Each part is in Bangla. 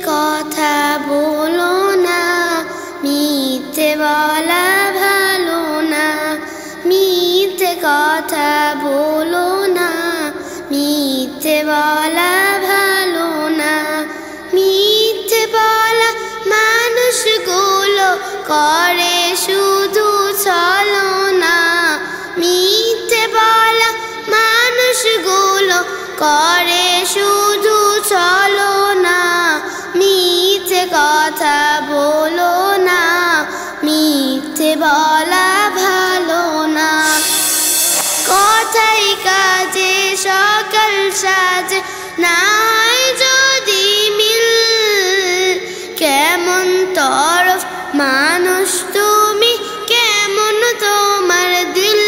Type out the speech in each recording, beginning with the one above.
কথা বলো না, মিথ্যে বলা ভালো না। মিথ্যে কথা বলো না, মিথ্যে বলা ভালো না। মিথ্যে বলা মানুষগুলো করে শুধু ছলনা। মিথ্যে বলা মানুষগুলো করে শুধু ছলনা। মিথ্যে কথা বলো না, মিথ্যে বলা ভালো না। কথাই কাজে সকল সাজে নাই যদি মিল, কেমন তরফ মানুষ তুমি, কেমন তোমার দিল।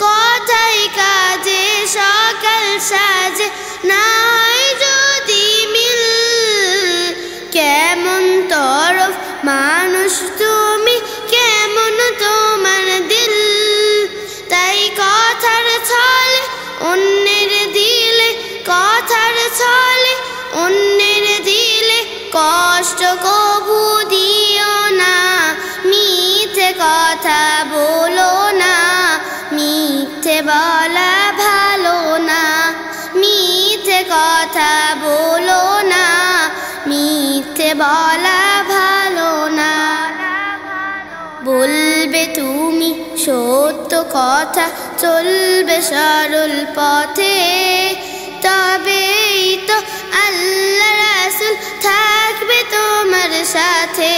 কথাই কাজে সকল সাজে নাই যদি মিল, কেমন তরফ মানুষ তুমি, কেমন তোমার দিল। তাই কথার ছলে অন্যের দিলে, কথার ছলে অন্যের দিলে কষ্ট কভু দিও না। মিথ্যে কথা বলো না, মিথ্যে বলা ভালো না। মিথ্যে কথা বলো না, মিথ্যে বলা ভালো না। বলবে তুমি সত্য কথা, চলবে সরল পথে, তবেই তো আল্লাহ রাসূল থাকবে তোমার সাথে।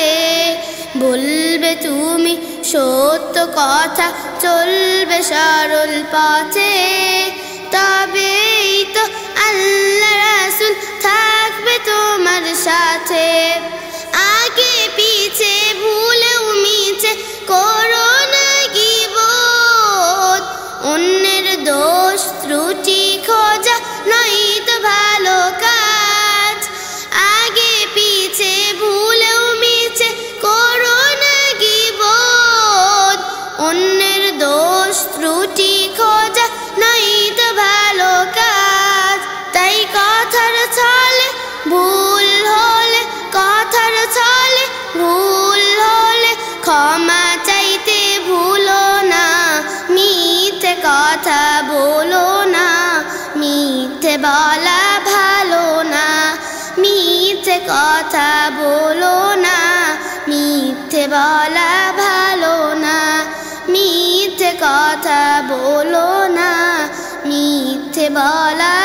বলবে তুমি সত্য কথা, চলবে সরল পথে, তবেই তো আল্লাহ রাসূল থাকবে তোমার সাথে। আগে পিছে ভুলেও মিছে করো না গীবত, অন্যের দোষ ত্রুটি খোঁজা নয় তো ভালো কাজ। আগে পিছে ভুলেও মিছে করো না গীবত, অন্যের দোষ ত্রুটি খোঁজা নয় তো ভালো কাজ। তাই কথার ছলে ভুল হলে, কথার ছলে ভুল হলে ক্ষমা চাইতে ভুলো না। মিথ্যে কথা বলো না, মিথ্যে বলা ভালো না। মিথ্যে কথা বলো না, মিথ্যে বলা ভালো না। মিথ্যে কথা বলো না, মিথ্যে বলা